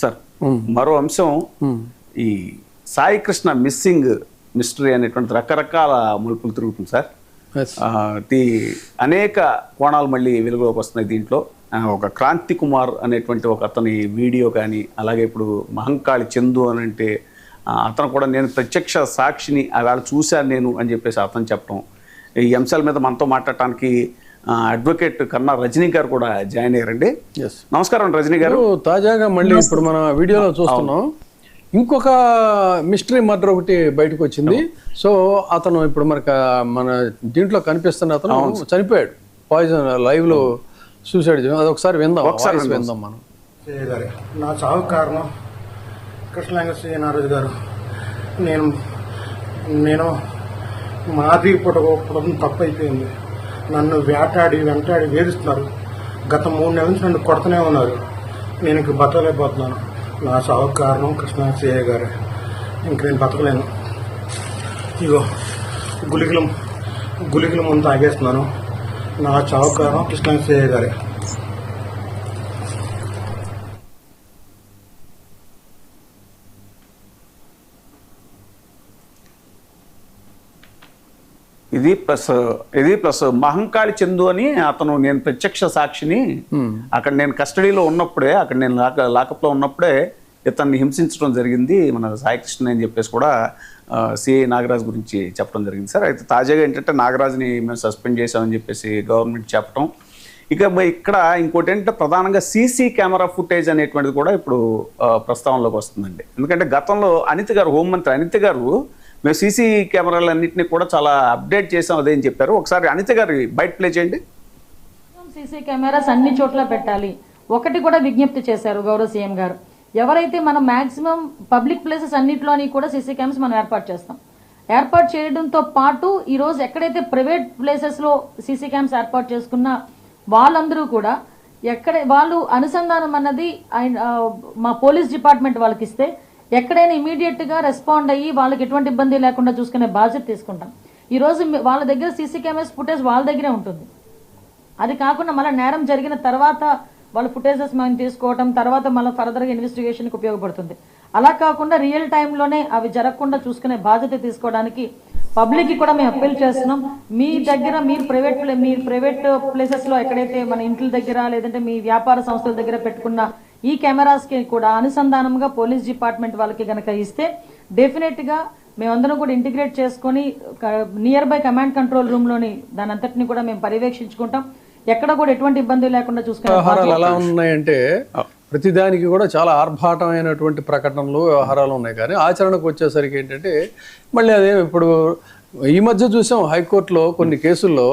Sir మరో అంశం ఈ సాయి కృష్ణ మిస్సింగ్ మిస్టరీ అనేటువంటి రకరకాల మలుపులు తిరుగుతుంది సార్. అనేక కోణాలు మళ్ళీ వెలుగులోకి వస్తున్నాయి దీంట్లో. ఒక క్రాంతి కుమార్ అనేటువంటి ఒక అతని వీడియో కానీ, అలాగే ఇప్పుడు మహంకాళి చందు అని అంటే అతను కూడా నేను ప్రత్యక్ష సాక్షిని అలా చూశాను నేను అని చెప్పేసి అతను చెప్పడం. ఈ అంశాల మీద మనతో మాట్లాడటానికి అడ్వకేట్ కన్నా రజనీ గారు కూడా జాయిన్ అయ్యారండి. నమస్కారం రజనీ గారు. తాజాగా మళ్ళీ ఇప్పుడు మన వీడియోలో చూస్తున్నాం, ఇంకొక మిస్టరీ మర్డర్ ఒకటి బయటకు వచ్చింది. సో అతను ఇప్పుడు మన దీంట్లో కనిపిస్తున్న అతను చనిపోయాడు, పాయిజన్ లైవ్ లో సూసైడ్. అది ఒకసారి విందాం మనం. నా చావు కారణం కృష్ణలింగ శ్రీ నారాజు గారు. నేను మాది పుట్టడం తప్పు అయిపోయింది. నన్ను వెంటాడి వేధిస్తున్నారు. గత 3 నెలల నుంచి నన్ను కొడుతూనే ఉన్నారు. నేను ఇంక బతకలేకపోతున్నాను. నా చావు కారణం కృష్ణలింగ శ్రీ గారే. ఇంక నేను బతకలేను. ఇగో గులికలు ముందు తాగేస్తున్నాను. నా చావు కారణం కృష్ణలింగ శ్రీ గారే. ఇది ప్లస్ మహంకాళి చందు అని అతను నేను ప్రత్యక్ష సాక్షిని, అక్కడ నేను కస్టడీలో ఉన్నప్పుడే, అక్కడ నేను లాకప్లో ఉన్నప్పుడే ఇతన్ని హింసించడం జరిగింది మన సాయికృష్ణ అని చెప్పేసి కూడా సిఐ నాగరాజ్ గురించి చెప్పడం జరిగింది సార్. అయితే తాజాగా ఏంటంటే నాగరాజ్ని మేము సస్పెండ్ చేసామని చెప్పేసి గవర్నమెంట్ చెప్పడం. ఇక్కడ ఇంకోటి ఏంటంటే ప్రధానంగా సీసీ కెమెరా ఫుటేజ్ అనేటువంటిది కూడా ఇప్పుడు ప్రస్తావనలోకి వస్తుందండి. ఎందుకంటే గతంలో అనిత గారు, హోంమంత్రి అనిత గారు, మేము సీసీ కెమెరాలన్నింటినీ కూడా చాలా అప్డేట్ చేసాం అదేం చెప్పారు. ఒకసారి అనిత గారు బయట ప్లే చేయండి. సీసీ కెమెరాస్ అన్ని చోట్ల పెట్టాలి ఒకటి కూడా విజ్ఞప్తి చేశారు గౌరవ సీఎం గారు. ఎవరైతే మనం మాక్సిమం పబ్లిక్ ప్లేసెస్ అన్నింటిలోని కూడా సీసీ కెమెరాస్ మనం ఏర్పాటు చేస్తాం. ఏర్పాటు చేయడంతో పాటు ఈరోజు ఎక్కడైతే ప్రైవేట్ ప్లేసెస్లో సీసీ కెమెరాస్ ఏర్పాటు చేసుకున్న వాళ్ళందరూ కూడా వాళ్ళు అనుసంధానం అన్నది మా పోలీస్ డిపార్ట్మెంట్ వాళ్ళకి ఇస్తే ఎక్కడైనా ఇమీడియట్ గా రెస్పాండ్ అయ్యి వాళ్ళకి ఎటువంటి ఇబ్బంది లేకుండా చూసుకునే బాధ్యత తీసుకుంటాం. ఈ రోజు వాళ్ళ దగ్గర సీసీ కెమెరాస్ ఫుటేజ్ వాళ్ళ దగ్గరే ఉంటుంది. అది కాకుండా మళ్ళీ నేరం జరిగిన తర్వాత వాళ్ళ ఫుటేజెస్ మనం తీసుకోవడం, తర్వాత మళ్ళీ ఫర్దర్గా ఇన్వెస్టిగేషన్కి ఉపయోగపడుతుంది. అలా కాకుండా రియల్ టైంలోనే అవి జరగకుండా చూసుకునే బాధ్యత తీసుకోవడానికి పబ్లిక్కి కూడా మేము అప్పీల్ చేస్తున్నాం. మీ దగ్గర మీరు ప్రైవేట్ ప్లేసెస్లో ఎక్కడైతే మన ఇంట్ల దగ్గర లేదంటే మీ వ్యాపార సంస్థల దగ్గర పెట్టుకున్న ఈ కెమెరాస్కి కూడా అనుసంధానంగా పోలీస్ డిపార్ట్మెంట్ వాళ్ళకి కనుక ఇస్తే డెఫినెట్గా మేమందరం కూడా ఇంటిగ్రేట్ చేసుకొని నియర్ బై కమాండ్ కంట్రోల్ రూమ్లోని దాని అంతటిని కూడా మేము పర్యవేక్షించుకుంటాం. ఎక్కడ కూడా ఎటువంటి ఇబ్బంది లేకుండా చూసుకునే వ్యవహారాలు ఎలా ఉన్నాయంటే ప్రతిదానికి కూడా చాలా ఆర్భాటమైనటువంటి ప్రకటనలు, వ్యవహారాలు ఉన్నాయి. కానీ ఆచరణకు వచ్చేసరికి ఏంటంటే మళ్ళీ అదే ఇప్పుడు ఈ మధ్య చూసాం హైకోర్టులో కొన్ని కేసుల్లో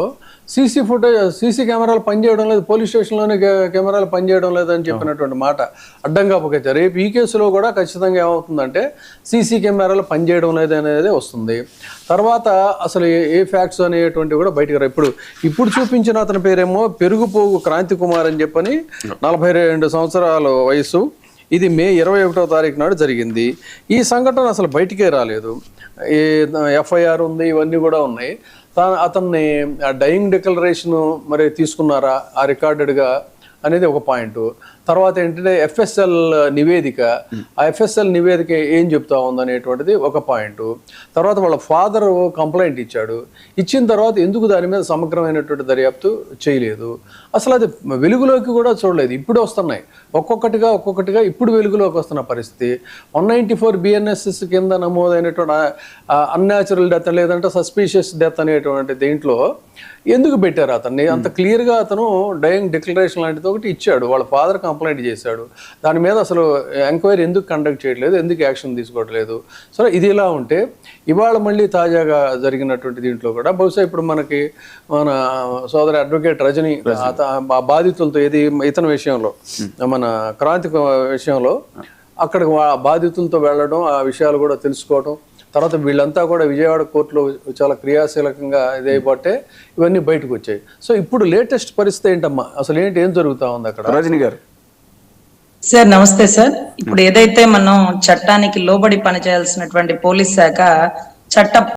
సీసీ కెమెరాలు పనిచేయడం లేదు, పోలీస్ స్టేషన్లోనే కెమెరాలు పనిచేయడం లేదని చెప్పినటువంటి మాట అడ్డంగా పొగచ్చారు. రేపు ఈ కేసులో కూడా ఖచ్చితంగా ఏమవుతుందంటే సీసీ కెమెరాలు పనిచేయడం లేదు అనేది వస్తుంది. తర్వాత అసలు ఏ ఫ్యాక్ట్స్ అనేటువంటివి కూడా బయటకు రా. ఇప్పుడు చూపించిన అతని పేరేమో పెరుగుపోగు క్రాంతి కుమార్ అని చెప్పని 42 సంవత్సరాల వయసు. ఇది మే 21వ తారీఖు నాడు జరిగింది. ఈ సంఘటన అసలు బయటికే రాలేదు. ఈ ఎఫ్ఐఆర్ ఉంది, ఇవన్నీ కూడా ఉన్నాయి. అతన్ని డయింగ్ డిక్లరేషన్ మరి తీసుకున్నారా ఆ రికార్డెడ్గా అనేది ఒక పాయింట్. తర్వాత ఏంటంటే ఎఫ్ఎస్ఎల్ నివేదిక, ఆ ఎఫ్ఎస్ఎల్ నివేదిక ఏం చెప్తా ఉందనేటువంటిది ఒక పాయింట్. తర్వాత వాళ్ళ ఫాదర్ కంప్లైంట్ ఇచ్చిన తర్వాత ఎందుకు దాని మీద సమగ్రమైనటువంటి దర్యాప్తు చేయలేదు, అసలు అది వెలుగులోకి కూడా చూడలేదు. ఇప్పుడు వస్తున్నాయి ఒక్కొక్కటిగా ఇప్పుడు వెలుగులోకి వస్తున్న పరిస్థితి. 194 BNSS కింద నమోదైనటువంటి అన్యాచురల్ డెత్ లేదంటే సస్పీషియస్ డెత్ అనేటువంటి దేంట్లో ఎందుకు పెట్టారు అతన్ని? అంత క్లియర్గా అతను డయింగ్ డిక్లరేషన్ లాంటిది ఒకటి ఇచ్చాడు, వాళ్ళ ఫాదర్ కంప్లైంట్ చేశాడు. దాని మీద అసలు ఎంక్వైరీ ఎందుకు కండక్ట్ చేయట్లేదు, ఎందుకు యాక్షన్ తీసుకోవట్లేదు? సో ఇది ఇలా ఉంటే ఇవాళ మళ్ళీ తాజాగా జరిగినటువంటి దీంట్లో కూడా బహుశా ఇప్పుడు మనకి మన సోదరి అడ్వకేట్ రజనీ ఆ బాధితులతో ఇతని విషయంలో, మన క్రాంతి విషయంలో అక్కడికి బాధితులతో వెళ్ళడం, ఆ విషయాలు కూడా తెలుసుకోవడం, తర్వాత వీళ్ళంతా కూడా విజయవాడ కోర్టులో చాలా క్రియాశీలకంగా ఇదైపోతే ఇవన్నీ బయటకు వచ్చాయి. సో ఇప్పుడు లేటెస్ట్ పరిస్థితి ఏంటమ్మా, అసలు ఏం జరుగుతా ఉంది అక్కడ? రజనీ గారు సార్ నమస్తే సార్. ఇప్పుడు ఏదైతే మనం చట్టానికి లోబడి పనిచేయాల్సినటువంటి పోలీస్ శాఖ చట్ట